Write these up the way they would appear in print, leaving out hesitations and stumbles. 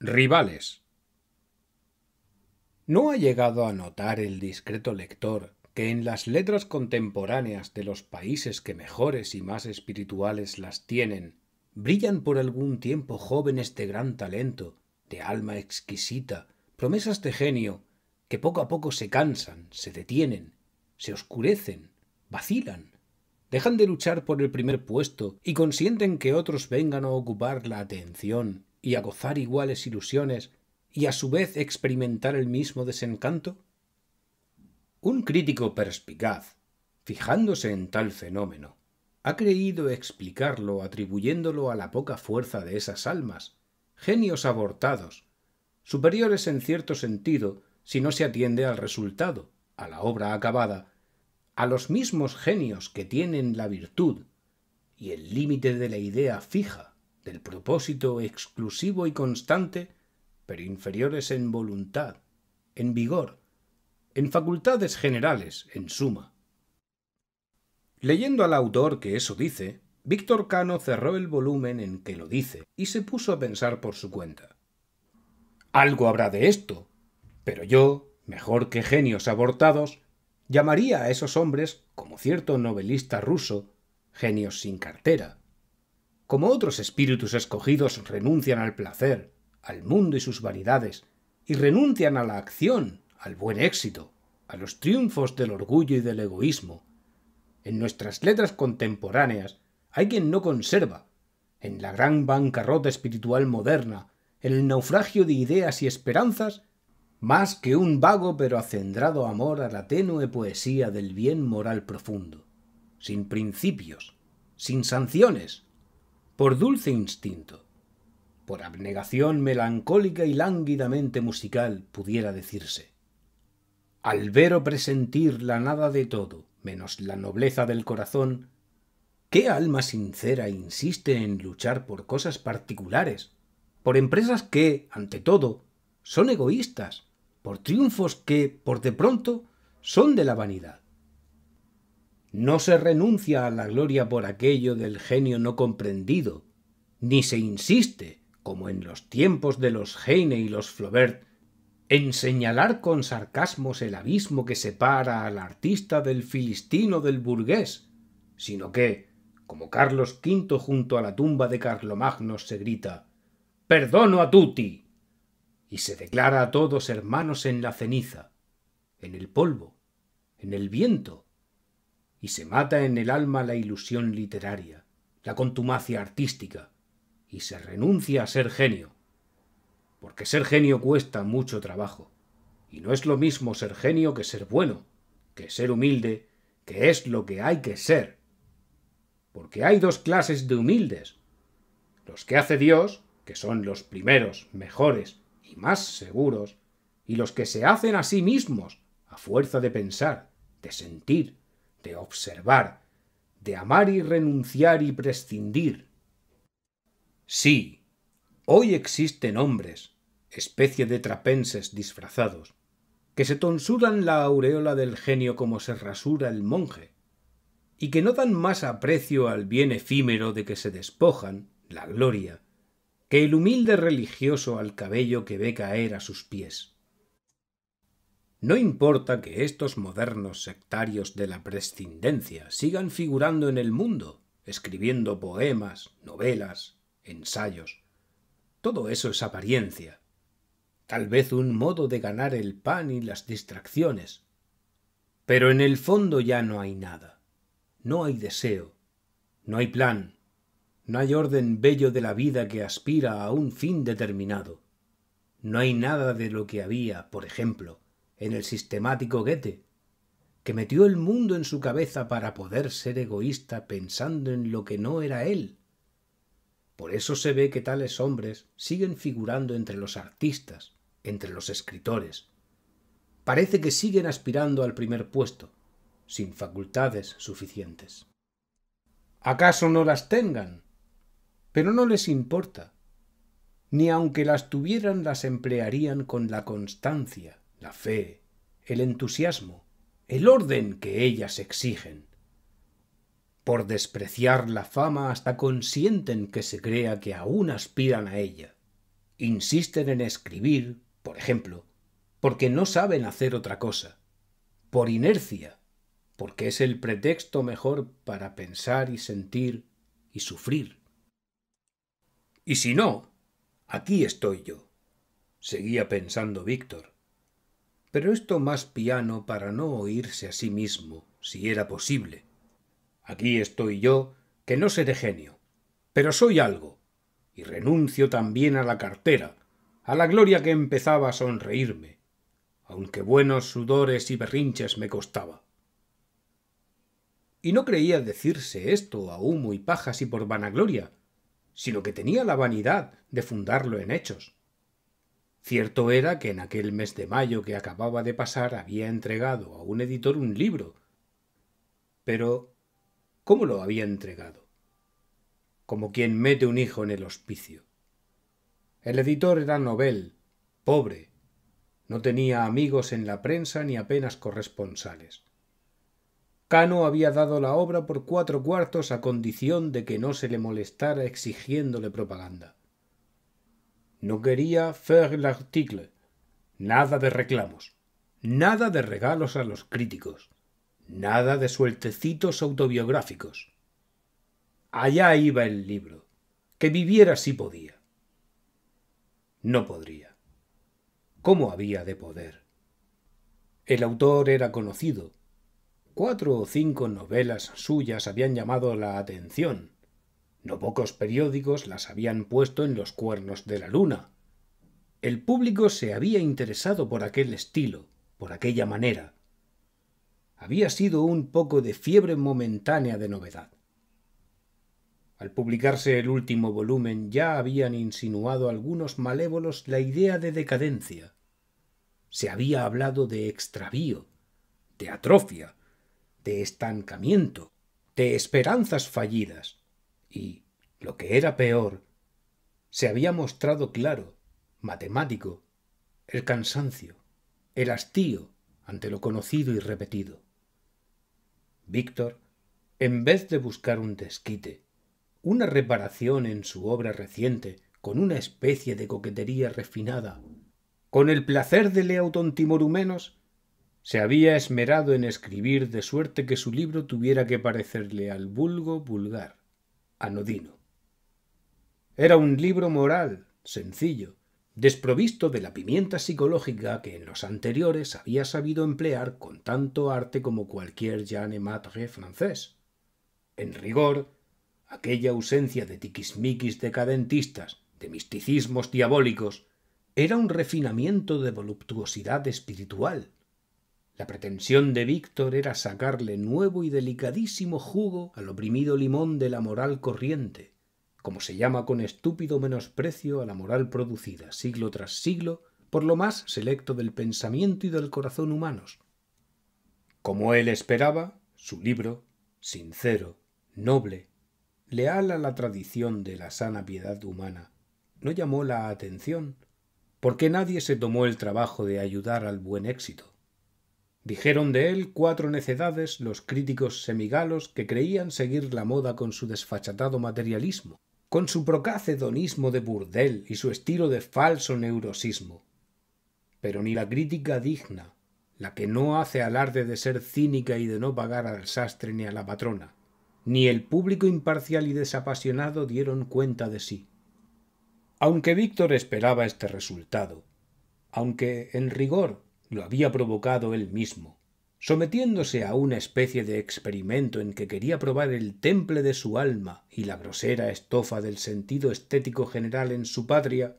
Rivales. ¿No ha llegado a notar el discreto lector que en las letras contemporáneas de los países que mejores y más espirituales las tienen, brillan por algún tiempo jóvenes de gran talento, de alma exquisita, promesas de genio, que poco a poco se cansan, se detienen, se oscurecen, vacilan, dejan de luchar por el primer puesto y consienten que otros vengan a ocupar la atención y a gozar iguales ilusiones y a su vez experimentar el mismo desencanto? Un crítico perspicaz, fijándose en tal fenómeno, ha creído explicarlo atribuyéndolo a la poca fuerza de esas almas, genios abortados, superiores en cierto sentido si no se atiende al resultado, a la obra acabada, a los mismos genios que tienen la virtud y el límite de la idea fija, del propósito exclusivo y constante, pero inferiores en voluntad, en vigor, en facultades generales, en suma. Leyendo al autor que eso dice, Víctor Cano cerró el volumen en que lo dice y se puso a pensar por su cuenta. Algo habrá de esto, pero yo, mejor que genios abortados, llamaría a esos hombres, como cierto novelista ruso, genios sin cartera. Como otros espíritus escogidos renuncian al placer, al mundo y sus vanidades, y renuncian a la acción, al buen éxito, a los triunfos del orgullo y del egoísmo. En nuestras letras contemporáneas hay quien no conserva, en la gran bancarrota espiritual moderna, en el naufragio de ideas y esperanzas, más que un vago pero acendrado amor a la tenue poesía del bien moral profundo, sin principios, sin sanciones, por dulce instinto, por abnegación melancólica y lánguidamente musical, pudiera decirse. Al ver o presentir la nada de todo, menos la nobleza del corazón, ¿qué alma sincera insiste en luchar por cosas particulares, por empresas que, ante todo, son egoístas, por triunfos que, por de pronto, son de la vanidad? No se renuncia a la gloria por aquello del genio no comprendido, ni se insiste, como en los tiempos de los Heine y los Flaubert, en señalar con sarcasmos el abismo que separa al artista del filistino del burgués, sino que, como Carlos V junto a la tumba de Carlomagno se grita «¡Perdono a tutti!» y se declara a todos hermanos en la ceniza, en el polvo, en el viento, y se mata en el alma la ilusión literaria, la contumacia artística, y se renuncia a ser genio, porque ser genio cuesta mucho trabajo, y no es lo mismo ser genio que ser bueno, que ser humilde, que es lo que hay que ser, porque hay dos clases de humildes, los que hace Dios, que son los primeros, mejores y más seguros, y los que se hacen a sí mismos, a fuerza de pensar, de sentir, de observar, de amar y renunciar y prescindir. Sí, hoy existen hombres, especie de trapenses disfrazados, que se tonsuran la aureola del genio como se rasura el monje, y que no dan más aprecio al bien efímero de que se despojan, la gloria, que el humilde religioso al cabello que ve caer a sus pies. No importa que estos modernos sectarios de la prescindencia sigan figurando en el mundo, escribiendo poemas, novelas, ensayos. Todo eso es apariencia, tal vez un modo de ganar el pan y las distracciones. Pero en el fondo ya no hay nada, no hay deseo, no hay plan, no hay orden bello de la vida que aspira a un fin determinado. No hay nada de lo que había, por ejemplo, en el sistemático Goethe, que metió el mundo en su cabeza para poder ser egoísta pensando en lo que no era él. Por eso se ve que tales hombres siguen figurando entre los artistas, entre los escritores. Parece que siguen aspirando al primer puesto, sin facultades suficientes. ¿Acaso no las tengan? Pero no les importa. Ni aunque las tuvieran las emplearían con la constancia, la fe, el entusiasmo, el orden que ellas exigen. Por despreciar la fama hasta consienten que se crea que aún aspiran a ella. Insisten en escribir, por ejemplo, porque no saben hacer otra cosa, por inercia, porque es el pretexto mejor para pensar y sentir y sufrir. Y si no, aquí estoy yo, seguía pensando Víctor. Pero esto más piano para no oírse a sí mismo, si era posible. Aquí estoy yo, que no seré genio, pero soy algo, y renuncio también a la cartera, a la gloria que empezaba a sonreírme, aunque buenos sudores y berrinches me costaba. Y no creía decirse esto a humo y pajas y por vanagloria, sino que tenía la vanidad de fundarlo en hechos. Cierto era que en aquel mes de mayo que acababa de pasar había entregado a un editor un libro. Pero, ¿cómo lo había entregado? Como quien mete un hijo en el hospicio. El editor era novel, pobre, no tenía amigos en la prensa ni apenas corresponsales. Cano había dado la obra por 4/4 a condición de que no se le molestara exigiéndole propaganda. No quería faire l'article, nada de reclamos, nada de regalos a los críticos, nada de sueltecitos autobiográficos. Allá iba el libro, que viviera si podía. No podría. ¿Cómo había de poder? El autor era conocido. 4 o 5 novelas suyas habían llamado la atención. No pocos periódicos las habían puesto en los cuernos de la luna. El público se había interesado por aquel estilo, por aquella manera. Había sido un poco de fiebre momentánea de novedad. Al publicarse el último volumen ya habían insinuado algunos malévolos la idea de decadencia. Se había hablado de extravío, de atrofia, de estancamiento, de esperanzas fallidas y, lo que era peor, se había mostrado claro, matemático, el cansancio, el hastío ante lo conocido y repetido. Víctor, en vez de buscar un desquite, una reparación en su obra reciente, con una especie de coquetería refinada, con el placer de Leautontimorumenos, se había esmerado en escribir de suerte que su libro tuviera que parecerle al vulgo vulgar, anodino. Era un libro moral, sencillo, desprovisto de la pimienta psicológica que en los anteriores había sabido emplear con tanto arte como cualquier Jean Matre francés. En rigor, aquella ausencia de tiquismiquis decadentistas, de misticismos diabólicos, era un refinamiento de voluptuosidad espiritual. La pretensión de Víctor era sacarle nuevo y delicadísimo jugo al oprimido limón de la moral corriente, como se llama con estúpido menosprecio a la moral producida siglo tras siglo por lo más selecto del pensamiento y del corazón humanos. Como él esperaba, su libro, sincero, noble, leal a la tradición de la sana piedad humana, no llamó la atención, porque nadie se tomó el trabajo de ayudar al buen éxito. Dijeron de él 4 necedades los críticos semigalos que creían seguir la moda con su desfachatado materialismo, con su procaz hedonismo de burdel y su estilo de falso neurosismo. Pero ni la crítica digna, la que no hace alarde de ser cínica y de no pagar al sastre ni a la patrona, ni el público imparcial y desapasionado dieron cuenta de sí. Aunque Víctor esperaba este resultado, aunque en rigor lo había provocado él mismo, sometiéndose a una especie de experimento en que quería probar el temple de su alma y la grosera estofa del sentido estético general en su patria,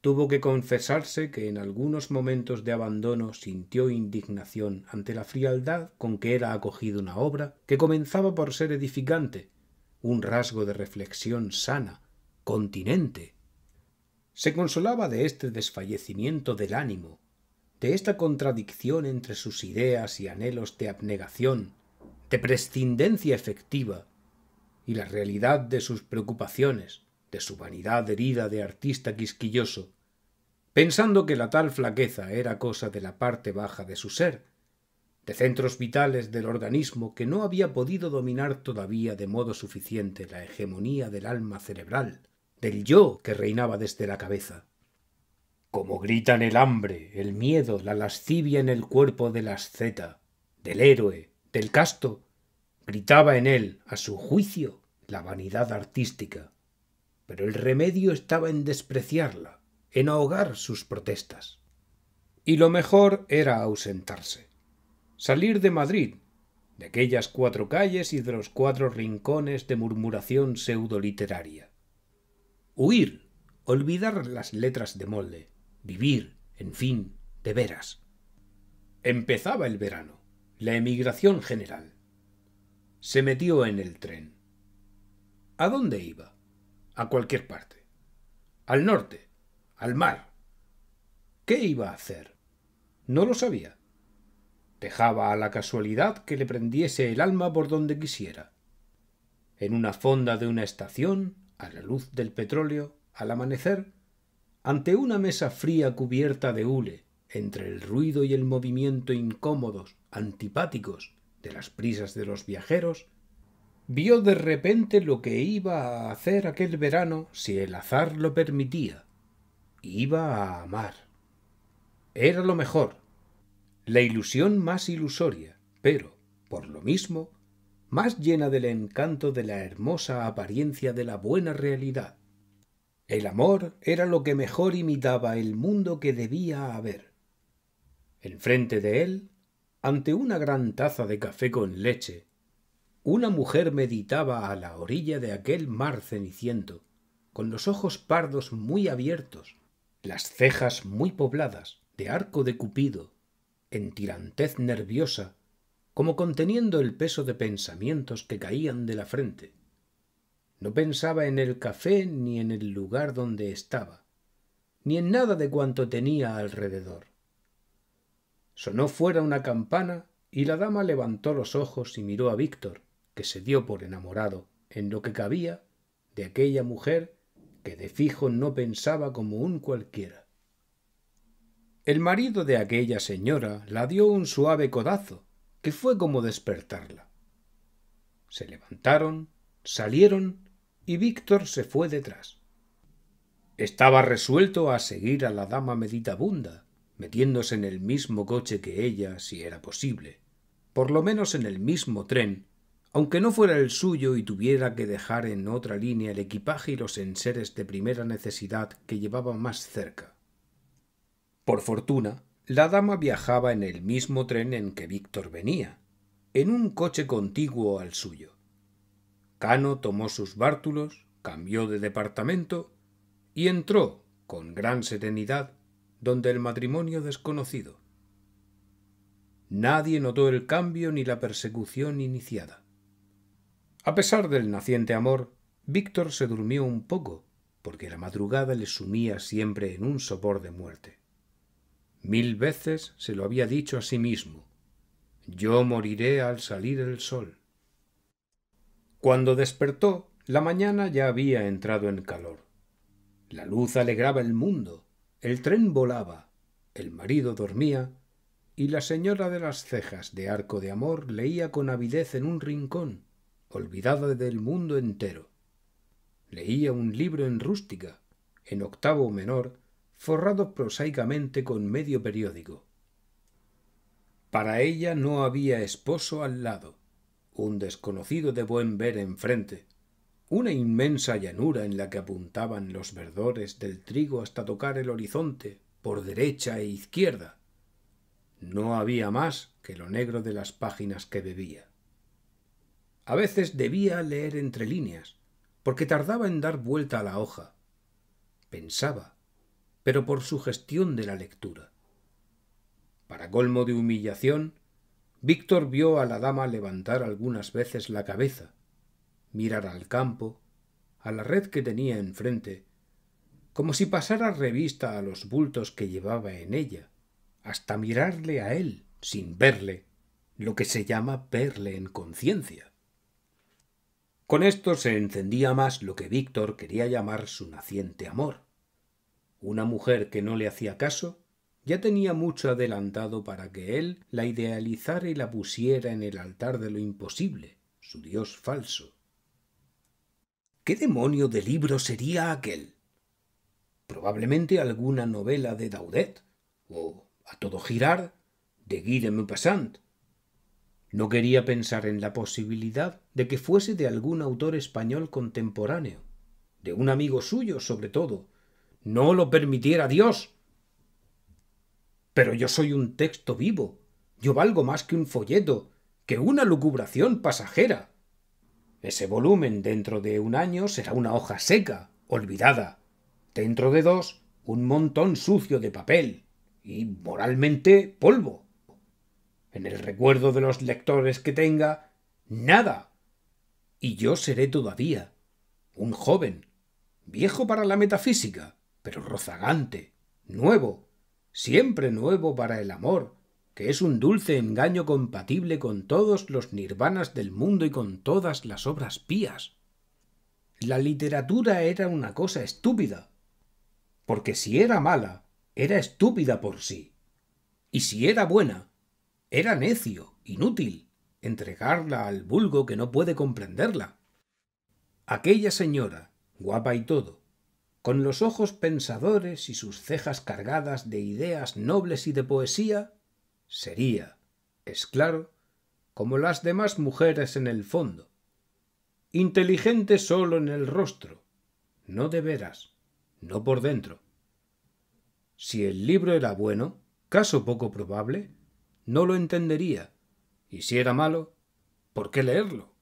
tuvo que confesarse que en algunos momentos de abandono sintió indignación ante la frialdad con que era acogida una obra que comenzaba por ser edificante, un rasgo de reflexión sana, continente. Se consolaba de este desfallecimiento del ánimo, de esta contradicción entre sus ideas y anhelos de abnegación, de prescindencia efectiva, y la realidad de sus preocupaciones, de su vanidad herida de artista quisquilloso, pensando que la tal flaqueza era cosa de la parte baja de su ser, de centros vitales del organismo que no había podido dominar todavía de modo suficiente la hegemonía del alma cerebral, del yo que reinaba desde la cabeza. Como gritan el hambre, el miedo, la lascivia en el cuerpo del asceta, del héroe, del casto, gritaba en él, a su juicio, la vanidad artística. Pero el remedio estaba en despreciarla, en ahogar sus protestas. Y lo mejor era ausentarse, salir de Madrid, de aquellas 4 calles y de los 4 rincones de murmuración pseudoliteraria. Huir, olvidar las letras de molde, vivir, en fin, de veras. Empezaba el verano, la emigración general. Se metió en el tren. ¿A dónde iba? A cualquier parte. Al norte, al mar. ¿Qué iba a hacer? No lo sabía. Dejaba a la casualidad que le prendiese el alma por donde quisiera. En una fonda de una estación, a la luz del petróleo, al amanecer, ante una mesa fría cubierta de hule, entre el ruido y el movimiento incómodos, antipáticos de las prisas de los viajeros, vio de repente lo que iba a hacer aquel verano si el azar lo permitía. Iba a amar. Era lo mejor, la ilusión más ilusoria, pero, por lo mismo, más llena del encanto de la hermosa apariencia de la buena realidad. El amor era lo que mejor imitaba el mundo que debía haber. Enfrente de él, ante una gran taza de café con leche, una mujer meditaba a la orilla de aquel mar ceniciento, con los ojos pardos muy abiertos, las cejas muy pobladas de arco de Cupido, en tirantez nerviosa, como conteniendo el peso de pensamientos que caían de la frente. No pensaba en el café ni en el lugar donde estaba, ni en nada de cuanto tenía alrededor. Sonó fuera una campana y la dama levantó los ojos y miró a Víctor, que se dio por enamorado, en lo que cabía, de aquella mujer que de fijo no pensaba como un cualquiera. El marido de aquella señora la dio un suave codazo, que fue como despertarla. Se levantaron, salieron, y Víctor se fue detrás. Estaba resuelto a seguir a la dama meditabunda, metiéndose en el mismo coche que ella, si era posible, por lo menos en el mismo tren, aunque no fuera el suyo y tuviera que dejar en otra línea el equipaje y los enseres de primera necesidad que llevaba más cerca. Por fortuna, la dama viajaba en el mismo tren en que Víctor venía, en un coche contiguo al suyo. Cano tomó sus bártulos, cambió de departamento y entró, con gran serenidad, donde el matrimonio desconocido. Nadie notó el cambio ni la persecución iniciada. A pesar del naciente amor, Víctor se durmió un poco, porque la madrugada le sumía siempre en un sopor de muerte. 1000 veces se lo había dicho a sí mismo: yo moriré al salir el sol. Cuando despertó, la mañana ya había entrado en calor. La luz alegraba el mundo, el tren volaba, el marido dormía, y la señora de las cejas de arco de amor leía con avidez en un rincón, olvidada del mundo entero. Leía un libro en rústica, en octavo menor, forrado prosaicamente con medio periódico. Para ella no había esposo al lado, un desconocido de buen ver enfrente, una inmensa llanura en la que apuntaban los verdores del trigo hasta tocar el horizonte por derecha e izquierda. No había más que lo negro de las páginas que bebía. A veces debía leer entre líneas, porque tardaba en dar vuelta a la hoja. Pensaba, pero por sugestión de la lectura. Para colmo de humillación, Víctor vio a la dama levantar algunas veces la cabeza, mirar al campo, a la red que tenía enfrente, como si pasara revista a los bultos que llevaba en ella, hasta mirarle a él, sin verle, lo que se llama verle en conciencia. Con esto se encendía más lo que Víctor quería llamar su naciente amor. Una mujer que no le hacía caso ya tenía mucho adelantado para que él la idealizara y la pusiera en el altar de lo imposible, su dios falso. ¿Qué demonio de libro sería aquel? probablemente alguna novela de Daudet, o, a todo girar, de Guy de Maupassant. No quería pensar en la posibilidad de que fuese de algún autor español contemporáneo, de un amigo suyo sobre todo. No lo permitiera Dios. Pero yo soy un texto vivo. Yo valgo más que un folleto, que una lucubración pasajera. Ese volumen dentro de 1 año será una hoja seca, olvidada. Dentro de 2, un montón sucio de papel y, moralmente, polvo. En el recuerdo de los lectores que tenga, nada. Y yo seré todavía un joven, viejo para la metafísica, pero rozagante, nuevo, siempre nuevo para el amor, que es un dulce engaño compatible con todos los nirvanas del mundo y con todas las obras pías. La literatura era una cosa estúpida, porque si era mala, era estúpida por sí, y si era buena, era necio, inútil, entregarla al vulgo que no puede comprenderla. Aquella señora, guapa y todo, con los ojos pensadores y sus cejas cargadas de ideas nobles y de poesía, sería, es claro, como las demás mujeres en el fondo, inteligente sólo en el rostro, no de veras, no por dentro. Si el libro era bueno, caso poco probable, no lo entendería, y si era malo, ¿por qué leerlo?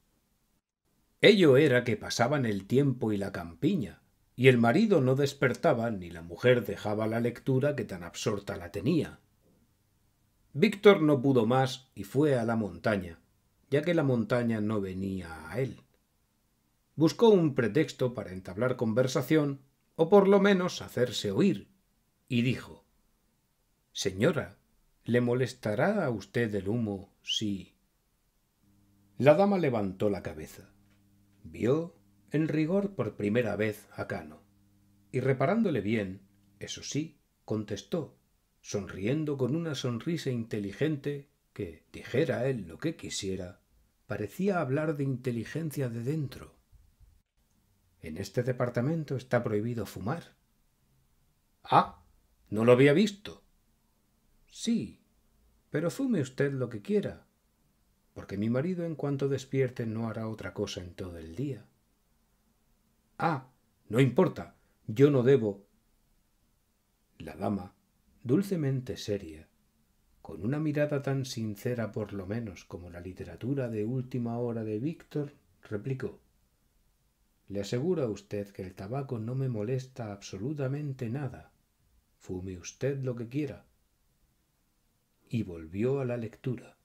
Ello era que pasaban el tiempo y la campiña, y el marido no despertaba ni la mujer dejaba la lectura que tan absorta la tenía. Víctor no pudo más y fue a la montaña, ya que la montaña no venía a él. Buscó un pretexto para entablar conversación, o por lo menos hacerse oír, y dijo: «Señora, ¿le molestará a usted el humo si...?» La dama levantó la cabeza. Vio, en rigor por primera vez, a Cano, y reparándole bien, eso sí, contestó, sonriendo con una sonrisa inteligente que, dijera él lo que quisiera, parecía hablar de inteligencia de dentro. «En este departamento está prohibido fumar». «Ah, no lo había visto». «Sí, pero fume usted lo que quiera, porque mi marido en cuanto despierte no hará otra cosa en todo el día». «Ah, no importa, yo no debo». La dama, dulcemente seria, con una mirada tan sincera por lo menos como la literatura de última hora de Víctor, replicó: «Le aseguro a usted que el tabaco no me molesta absolutamente nada. Fume usted lo que quiera». Y volvió a la lectura.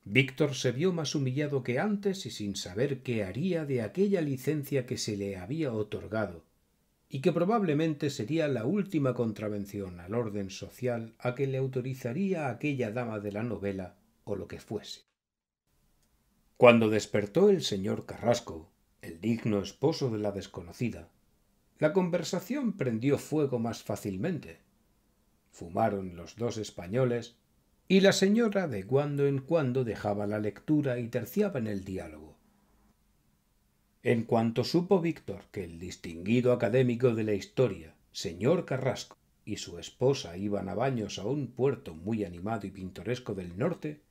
Víctor se vio más humillado que antes y sin saber qué haría de aquella licencia que se le había otorgado, y que probablemente sería la última contravención al orden social a que le autorizaría aquella dama de la novela o lo que fuese. Cuando despertó el señor Carrasco, el digno esposo de la desconocida, la conversación prendió fuego más fácilmente. Fumaron los dos españoles y la señora de cuando en cuando dejaba la lectura y terciaba en el diálogo. En cuanto supo Víctor que el distinguido académico de la historia, señor Carrasco, y su esposa iban a baños a un puerto muy animado y pintoresco del norte,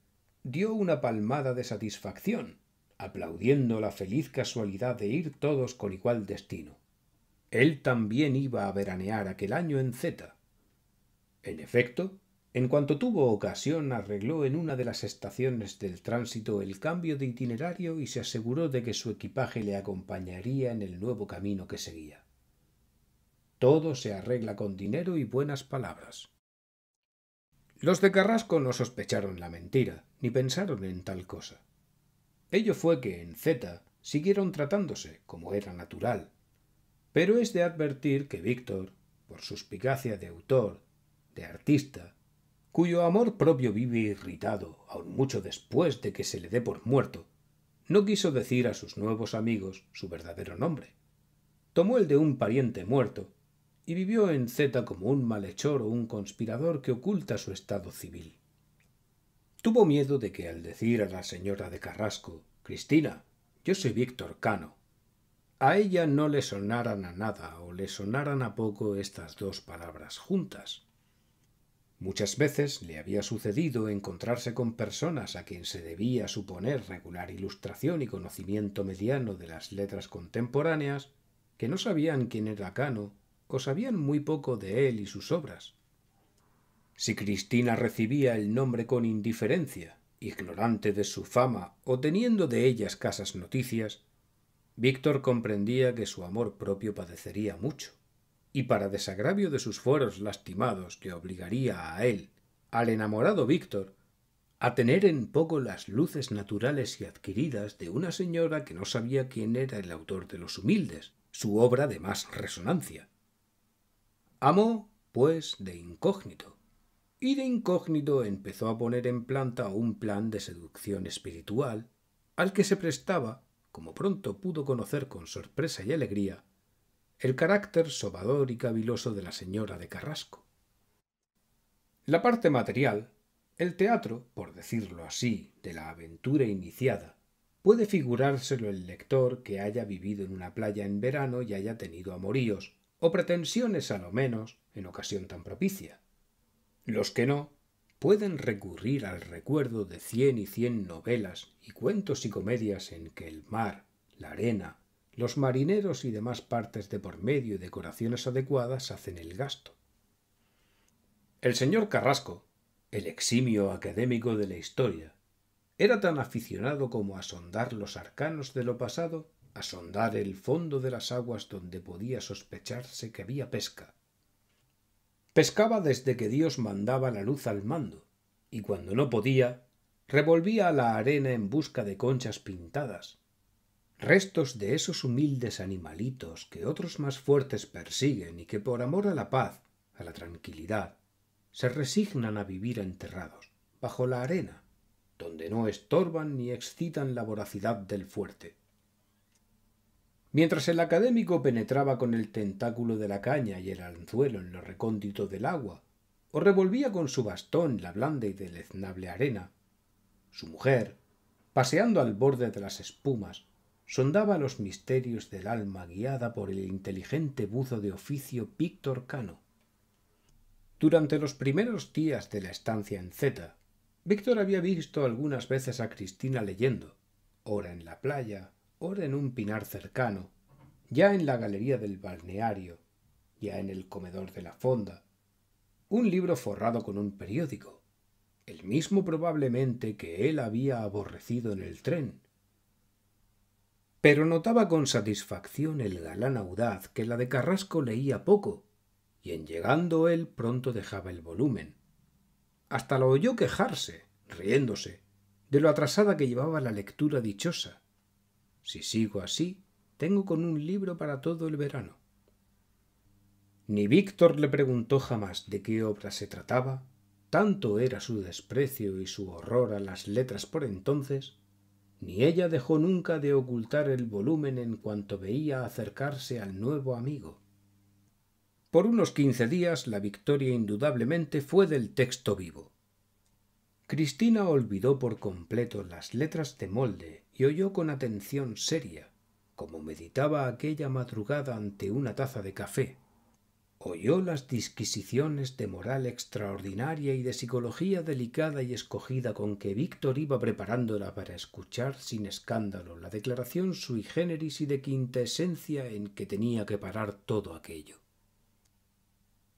dio una palmada de satisfacción, aplaudiendo la feliz casualidad de ir todos con igual destino. Él también iba a veranear aquel año en Zeta. En efecto, en cuanto tuvo ocasión, arregló en una de las estaciones del tránsito el cambio de itinerario y se aseguró de que su equipaje le acompañaría en el nuevo camino que seguía. Todo se arregla con dinero y buenas palabras. Los de Carrasco no sospecharon la mentira, ni pensaron en tal cosa. Ello fue que en Zeta siguieron tratándose, como era natural. Pero es de advertir que Víctor, por suspicacia de autor, de artista, cuyo amor propio vive irritado aun mucho después de que se le dé por muerto, no quiso decir a sus nuevos amigos su verdadero nombre. Tomó el de un pariente muerto y vivió en Zeta como un malhechor o un conspirador que oculta su estado civil. Tuvo miedo de que al decir a la señora de Carrasco: «Cristina, yo soy Víctor Cano», a ella no le sonaran a nada o le sonaran a poco estas dos palabras juntas. Muchas veces le había sucedido encontrarse con personas a quien se debía suponer regular ilustración y conocimiento mediano de las letras contemporáneas, que no sabían quién era Cano o sabían muy poco de él y sus obras. Si Cristina recibía el nombre con indiferencia, ignorante de su fama o teniendo de ella escasas noticias, Víctor comprendía que su amor propio padecería mucho, y para desagravio de sus fueros lastimados que obligaría a él, al enamorado Víctor, a tener en poco las luces naturales y adquiridas de una señora que no sabía quién era el autor de Los Humildes, su obra de más resonancia. Amó, pues, de incógnito, y de incógnito empezó a poner en planta un plan de seducción espiritual, al que se prestaba, como pronto pudo conocer con sorpresa y alegría, el carácter sobador y caviloso de la señora de Carrasco. La parte material, el teatro, por decirlo así, de la aventura iniciada, puede figurárselo el lector que haya vivido en una playa en verano y haya tenido amoríos, o pretensiones a lo menos, en ocasión tan propicia. Los que no, pueden recurrir al recuerdo de 100 y 100 novelas y cuentos y comedias en que el mar, la arena, los marineros y demás partes de por medio y decoraciones adecuadas hacen el gasto. El señor Carrasco, el eximio académico de la historia, era tan aficionado como a sondar los arcanos de lo pasado, a sondar el fondo de las aguas donde podía sospecharse que había pesca. Pescaba desde que Dios mandaba la luz al mando, y cuando no podía, revolvía la arena en busca de conchas pintadas, restos de esos humildes animalitos que otros más fuertes persiguen y que por amor a la paz, a la tranquilidad, se resignan a vivir enterrados, bajo la arena, donde no estorban ni excitan la voracidad del fuerte. Mientras el académico penetraba con el tentáculo de la caña y el anzuelo en lo recóndito del agua, o revolvía con su bastón la blanda y deleznable arena, su mujer, paseando al borde de las espumas, sondaba los misterios del alma guiada por el inteligente buzo de oficio Víctor Cano. Durante los primeros días de la estancia en Z, Víctor había visto algunas veces a Cristina leyendo, ora en la playa, ora en un pinar cercano, ya en la galería del balneario, ya en el comedor de la fonda, un libro forrado con un periódico, el mismo probablemente que él había aborrecido en el tren. Pero notaba con satisfacción el galán audaz que la de Carrasco leía poco, y en llegando él pronto dejaba el volumen. Hasta lo oyó quejarse, riéndose, de lo atrasada que llevaba la lectura dichosa. Si sigo así, tengo con un libro para todo el verano. Ni Víctor le preguntó jamás de qué obra se trataba, tanto era su desprecio y su horror a las letras por entonces, ni ella dejó nunca de ocultar el volumen en cuanto veía acercarse al nuevo amigo. Por unos 15 días la victoria indudablemente fue del texto vivo. Cristina olvidó por completo las letras de molde y oyó con atención seria, como meditaba aquella madrugada ante una taza de café. Oyó las disquisiciones de moral extraordinaria y de psicología delicada y escogida con que Víctor iba preparándola para escuchar sin escándalo la declaración sui generis y de quintaesencia en que tenía que parar todo aquello.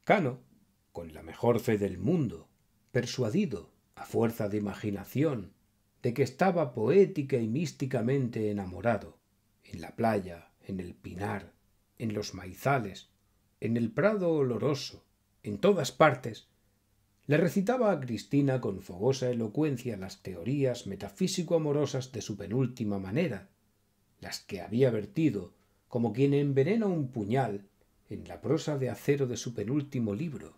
Cano, con la mejor fe del mundo, persuadido, a fuerza de imaginación, de que estaba poética y místicamente enamorado, en la playa, en el pinar, en los maizales, en el prado oloroso, en todas partes, le recitaba a Cristina con fogosa elocuencia las teorías metafísico-amorosas de su penúltima manera, las que había vertido, como quien envenena un puñal, en la prosa de acero de su penúltimo libro.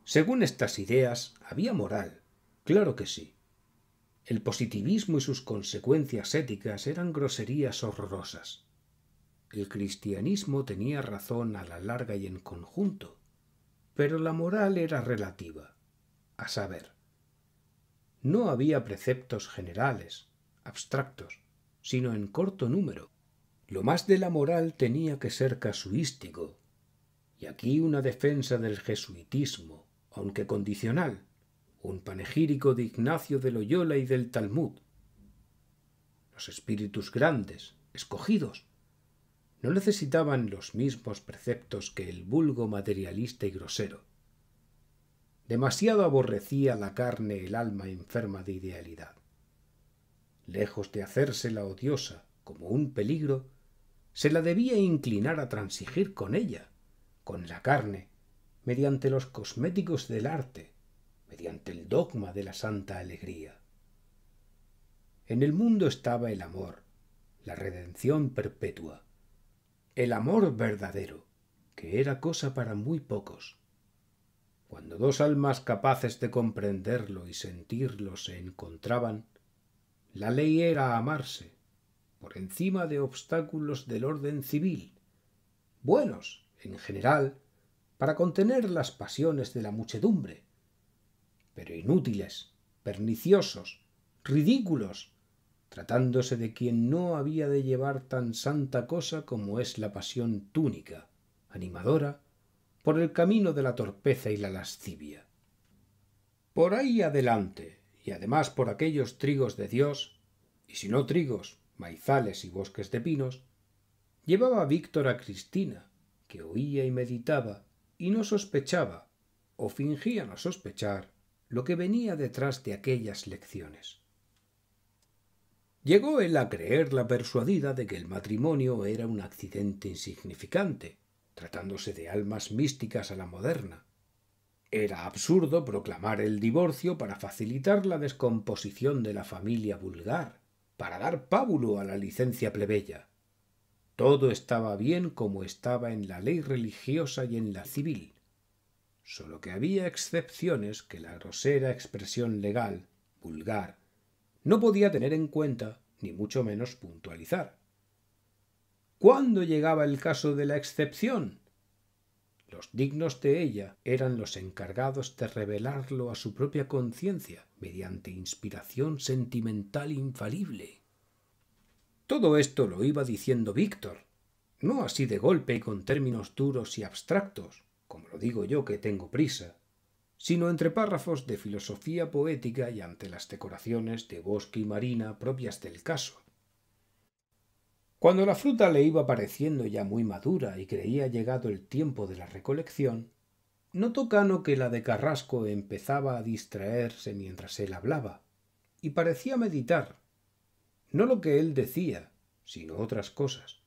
Según estas ideas, había moral, claro que sí. El positivismo y sus consecuencias éticas eran groserías horrorosas. El cristianismo tenía razón a la larga y en conjunto, pero la moral era relativa. A saber, no había preceptos generales, abstractos, sino en corto número. Lo más de la moral tenía que ser casuístico, y aquí una defensa del jesuitismo, aunque condicional, un panegírico de Ignacio de Loyola y del Talmud. Los espíritus grandes, escogidos, no necesitaban los mismos preceptos que el vulgo materialista y grosero. Demasiado aborrecía la carne el alma enferma de idealidad. Lejos de hacérsela odiosa como un peligro, se la debía inclinar a transigir con ella, con la carne, mediante los cosméticos del arte, mediante el dogma de la santa alegría. En el mundo estaba el amor, la redención perpetua, el amor verdadero, que era cosa para muy pocos. Cuando dos almas capaces de comprenderlo y sentirlo se encontraban, la ley era amarse, por encima de obstáculos del orden civil, buenos, en general, para contener las pasiones de la muchedumbre, pero inútiles, perniciosos, ridículos, tratándose de quien no había de llevar tan santa cosa como es la pasión túnica, animadora, por el camino de la torpeza y la lascivia. Por ahí adelante, y además por aquellos trigos de Dios, y si no trigos, maizales y bosques de pinos, llevaba Víctor a Cristina, que oía y meditaba, y no sospechaba, o fingía no sospechar, lo que venía detrás de aquellas lecciones. Llegó él a creerla persuadida de que el matrimonio era un accidente insignificante, tratándose de almas místicas a la moderna. Era absurdo proclamar el divorcio para facilitar la descomposición de la familia vulgar, para dar pábulo a la licencia plebeya. Todo estaba bien como estaba en la ley religiosa y en la civil, sólo que había excepciones que la grosera expresión legal, vulgar, no podía tener en cuenta ni mucho menos puntualizar. ¿Cuándo llegaba el caso de la excepción? Los dignos de ella eran los encargados de revelarlo a su propia conciencia mediante inspiración sentimental infalible. Todo esto lo iba diciendo Víctor, no así de golpe y con términos duros y abstractos, como lo digo yo que tengo prisa, sino entre párrafos de filosofía poética y ante las decoraciones de bosque y marina propias del caso. Cuando la fruta le iba pareciendo ya muy madura y creía llegado el tiempo de la recolección, notó Cano que la de Carrasco empezaba a distraerse mientras él hablaba, y parecía meditar, no lo que él decía, sino otras cosas.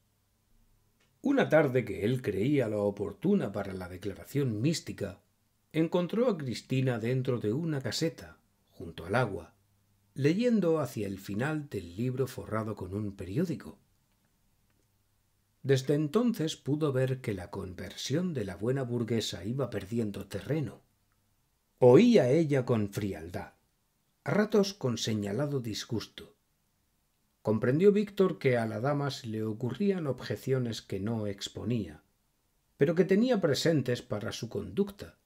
Una tarde que él creía la oportuna para la declaración mística, encontró a Cristina dentro de una caseta, junto al agua, leyendo hacia el final del libro forrado con un periódico. Desde entonces pudo ver que la conversión de la buena burguesa iba perdiendo terreno. Oía ella con frialdad, a ratos con señalado disgusto. Comprendió Víctor que a la dama se le ocurrían objeciones que no exponía, pero que tenía presentes para su conducta.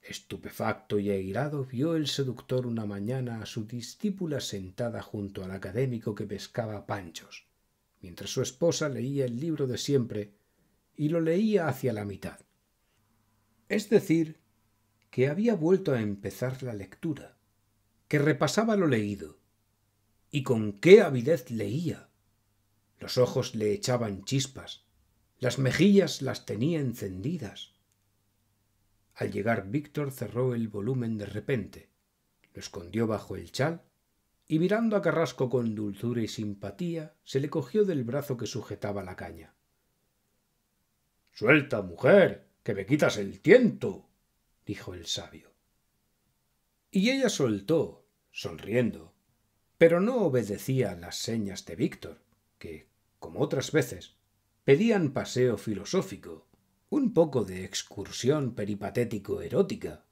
Estupefacto y airado vio el seductor una mañana a su discípula sentada junto al académico que pescaba panchos, mientras su esposa leía el libro de siempre y lo leía hacia la mitad. Es decir, que había vuelto a empezar la lectura, que repasaba lo leído. ¿Y con qué avidez leía? Los ojos le echaban chispas, las mejillas las tenía encendidas. Al llegar Víctor cerró el volumen de repente, lo escondió bajo el chal y mirando a Carrasco con dulzura y simpatía, se le cogió del brazo que sujetaba la caña. —Suelta, mujer, que me quitas el tiento —dijo el sabio. Y ella soltó, sonriendo, pero no obedecía las señas de Víctor, que, como otras veces, pedían paseo filosófico, un poco de excursión peripatético-erótica.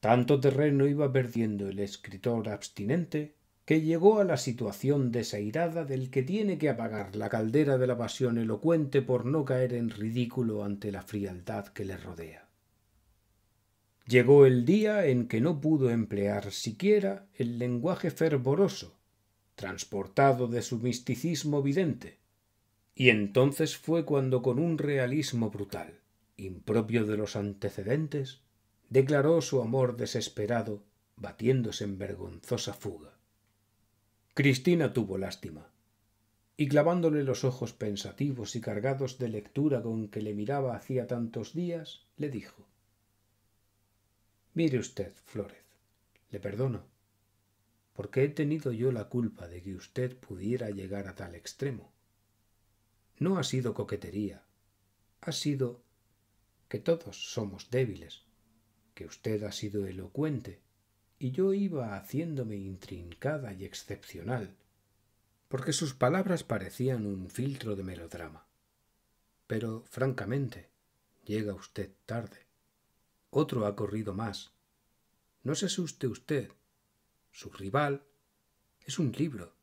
Tanto terreno iba perdiendo el escritor abstinente que llegó a la situación desairada del que tiene que apagar la caldera de la pasión elocuente por no caer en ridículo ante la frialdad que le rodea. Llegó el día en que no pudo emplear siquiera el lenguaje fervoroso, transportado de su misticismo vidente. Y entonces fue cuando, con un realismo brutal, impropio de los antecedentes, declaró su amor desesperado, batiéndose en vergonzosa fuga. Cristina tuvo lástima, y clavándole los ojos pensativos y cargados de lectura con que le miraba hacía tantos días, le dijo: «Mire usted, Flórez, le perdono, porque he tenido yo la culpa de que usted pudiera llegar a tal extremo. No ha sido coquetería, ha sido que todos somos débiles, que usted ha sido elocuente, y yo iba haciéndome intrincada y excepcional, porque sus palabras parecían un filtro de melodrama. Pero, francamente, llega usted tarde. Otro ha corrido más. No se asuste usted. Su rival es un libro.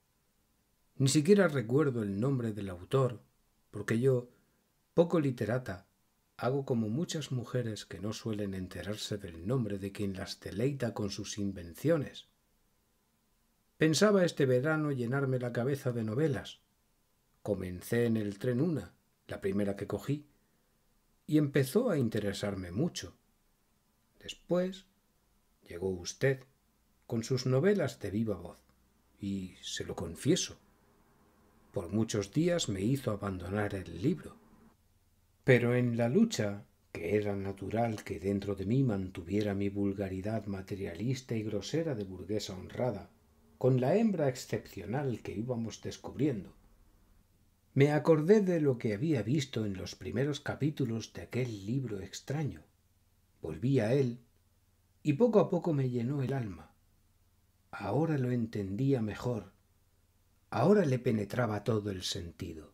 Ni siquiera recuerdo el nombre del autor, porque yo, poco literata, hago como muchas mujeres que no suelen enterarse del nombre de quien las deleita con sus invenciones. Pensaba este verano llenarme la cabeza de novelas. Comencé en el tren una, la primera que cogí, y empezó a interesarme mucho. Después llegó usted con sus novelas de viva voz, y se lo confieso, por muchos días me hizo abandonar el libro. Pero en la lucha, que era natural que dentro de mí mantuviera mi vulgaridad materialista y grosera de burguesa honrada, con la hembra excepcional que íbamos descubriendo, me acordé de lo que había visto en los primeros capítulos de aquel libro extraño. Volví a él y poco a poco me llenó el alma. Ahora lo entendía mejor, ahora le penetraba todo el sentido.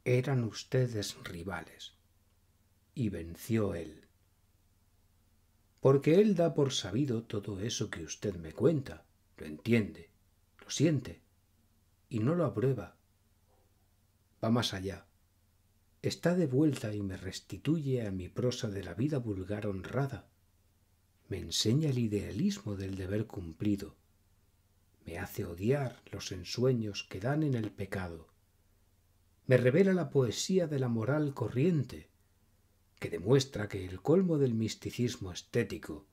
Eran ustedes rivales, y venció él. Porque él da por sabido todo eso que usted me cuenta, lo entiende, lo siente, y no lo aprueba. Va más allá. Está de vuelta y me restituye a mi prosa de la vida vulgar honrada. Me enseña el idealismo del deber cumplido. Me hace odiar los ensueños que dan en el pecado. Me revela la poesía de la moral corriente, que demuestra que el colmo del misticismo estético,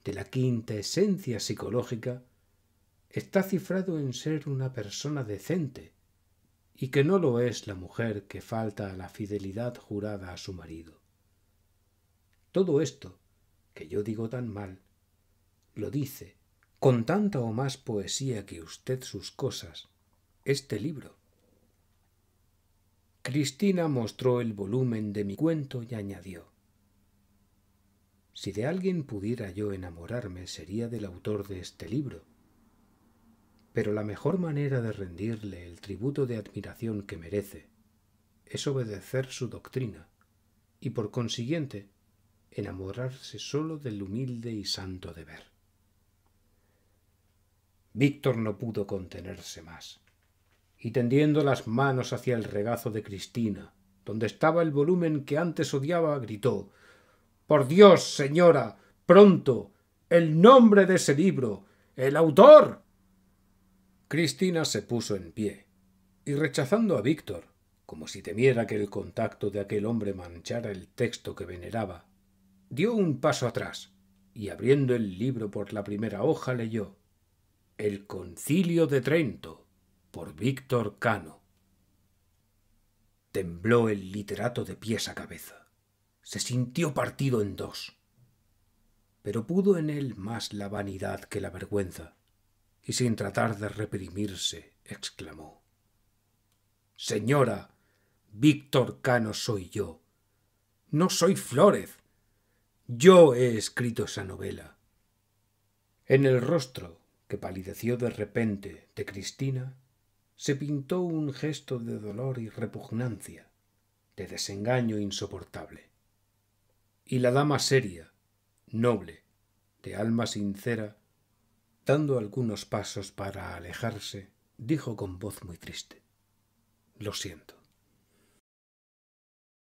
de la quintesencia psicológica, está cifrado en ser una persona decente, y que no lo es la mujer que falta a la fidelidad jurada a su marido. Todo esto, que yo digo tan mal, lo dice, con tanta o más poesía que usted sus cosas, este libro. Cristina mostró el volumen de mi cuento y añadió: si de alguien pudiera yo enamorarme sería del autor de este libro, pero la mejor manera de rendirle el tributo de admiración que merece es obedecer su doctrina y, por consiguiente, enamorarse solo del humilde y santo deber. Víctor no pudo contenerse más, y tendiendo las manos hacia el regazo de Cristina, donde estaba el volumen que antes odiaba, gritó: «¡Por Dios, señora! ¡Pronto! ¡El nombre de ese libro! ¡El autor!». Cristina se puso en pie, y rechazando a Víctor, como si temiera que el contacto de aquel hombre manchara el texto que veneraba, dio un paso atrás, y abriendo el libro por la primera hoja leyó: «El Concilio de Trento», por Víctor Cano. Tembló el literato de pies a cabeza. Se sintió partido en dos. Pero pudo en él más la vanidad que la vergüenza, y sin tratar de reprimirse, exclamó: «Señora, Víctor Cano soy yo. No soy Flórez. Yo he escrito esa novela». En el rostro, que palideció de repente, de Cristina, se pintó un gesto de dolor y repugnancia, de desengaño insoportable. Y la dama seria, noble, de alma sincera, dando algunos pasos para alejarse, dijo con voz muy triste: «Lo siento.